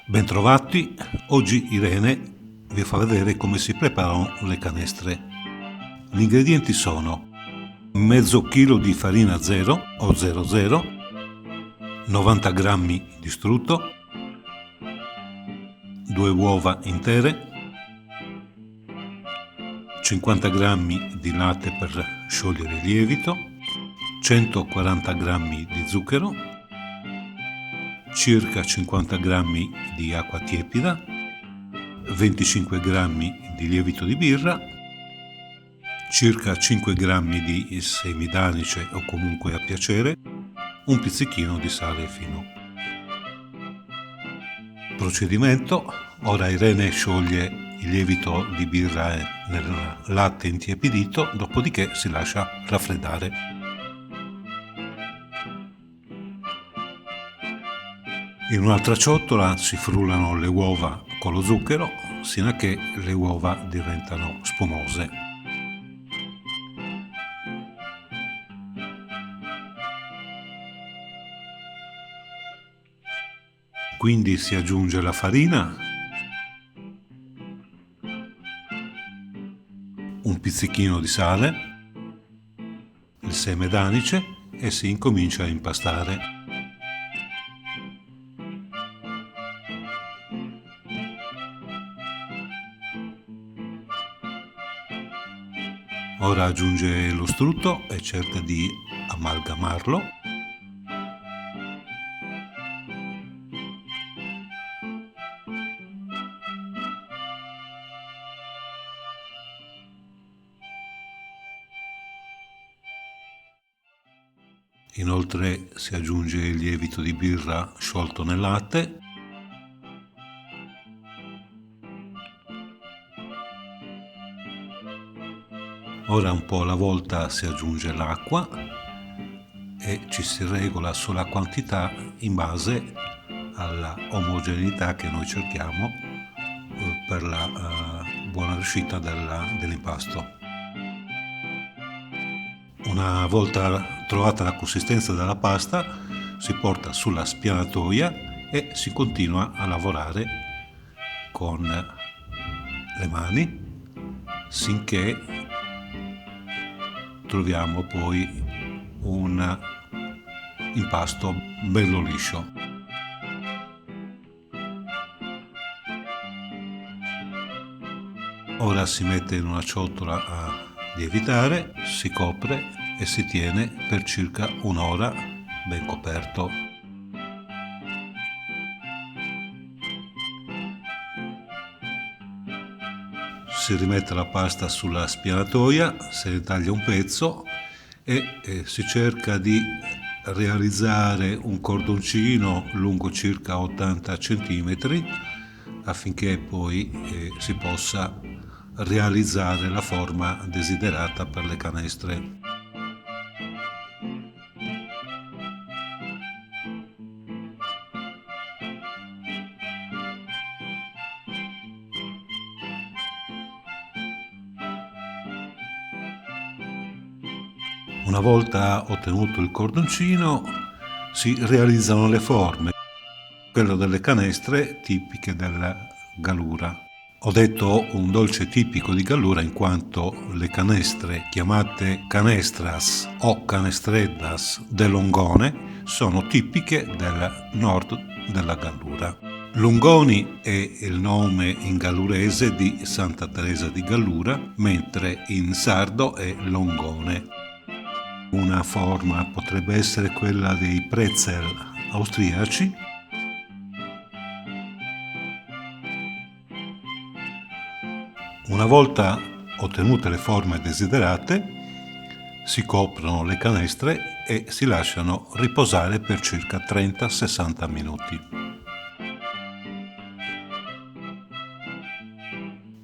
Bentrovati, oggi Irene vi fa vedere come si preparano le canestre. Gli ingredienti sono mezzo chilo di farina 0 o 00, 90 grammi di strutto, 2 uova intere, 50 grammi di latte per sciogliere il lievito, 140 grammi di zucchero, circa 50 grammi di acqua tiepida, 25 grammi di lievito di birra, circa 5 grammi di semidanice o comunque a piacere, un pizzichino di sale fino. Procedimento: ora Irene scioglie il lievito di birra nel latte intiepidito, dopodiché si lascia raffreddare. In un'altra ciotola si frullano le uova con lo zucchero, sino a che le uova diventano spumose. Quindi si aggiunge la farina, un pizzichino di sale, il seme d'anice e si incomincia a impastare. Ora aggiunge lo strutto e cerca di amalgamarlo. Inoltre si aggiunge il lievito di birra sciolto nel latte. Ora un po' alla volta si aggiunge l'acqua e ci si regola sulla quantità in base alla omogeneità che noi cerchiamo per la buona riuscita dell'impasto. Una volta trovata la consistenza della pasta, si porta sulla spianatoia e si continua a lavorare con le mani finché troviamo poi un impasto bello liscio. Ora si mette in una ciotola a lievitare, si copre e si tiene per circa un'ora ben coperto. Si rimette la pasta sulla spianatoia, se ne taglia un pezzo e si cerca di realizzare un cordoncino lungo circa 80 cm affinché poi si possa realizzare la forma desiderata per le canestre. Una volta ottenuto il cordoncino si realizzano le forme, quelle delle canestre tipiche della Gallura. Ho detto un dolce tipico di Gallura in quanto le canestre chiamate canestras o canestreddas de Longone sono tipiche del nord della Gallura. Longoni è il nome in gallurese di Santa Teresa di Gallura, mentre in sardo è Longone. Una forma potrebbe essere quella dei pretzel austriaci. Una volta ottenute le forme desiderate, si coprono le canestre e si lasciano riposare per circa 30-60 minuti.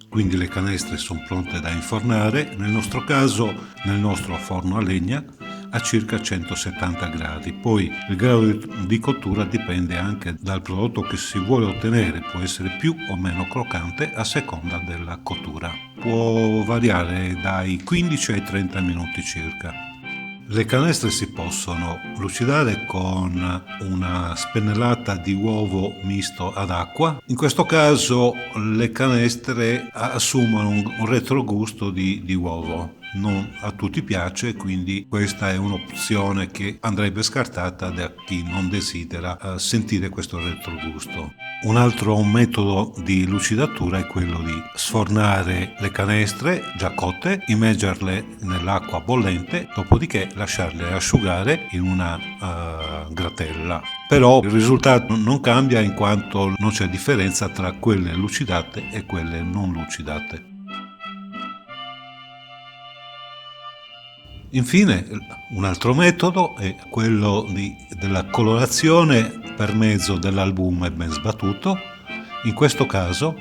Quindi le canestre sono pronte da infornare, nel nostro caso nel nostro forno a legna a circa 170 gradi. Poi il grado di cottura dipende anche dal prodotto che si vuole ottenere, può essere più o meno croccante a seconda della cottura. Può variare dai 15 ai 30 minuti circa. Le canestre si possono lucidare con una spennellata di uovo misto ad acqua. In questo caso le canestre assumono un retrogusto di uovo. Non a tutti piace, quindi questa è un'opzione che andrebbe scartata da chi non desidera sentire questo retrogusto. Un altro metodo di lucidatura è quello di sfornare le canestre già cotte, immergerle nell'acqua bollente, dopodiché lasciarle asciugare in una gratella. Però il risultato non cambia in quanto non c'è differenza tra quelle lucidate e quelle non lucidate. Infine, un altro metodo è quello della colorazione per mezzo dell'albume ben sbattuto. In questo caso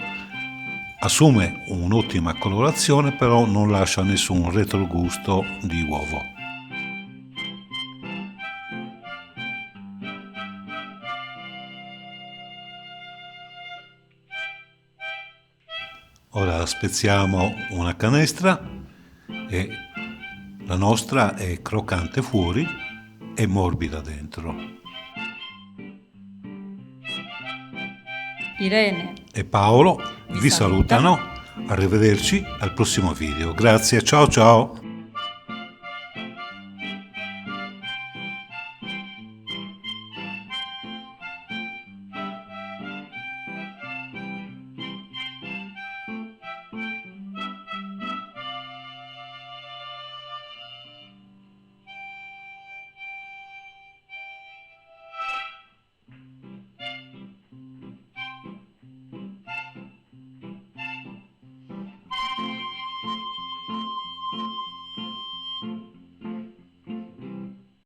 assume un'ottima colorazione, però non lascia nessun retrogusto di uovo. Ora spezziamo una canestra e la nostra è croccante fuori e morbida dentro. Irene E Paolo vi vi saluta. salutano. Arrivederci al prossimo video. Grazie, ciao ciao!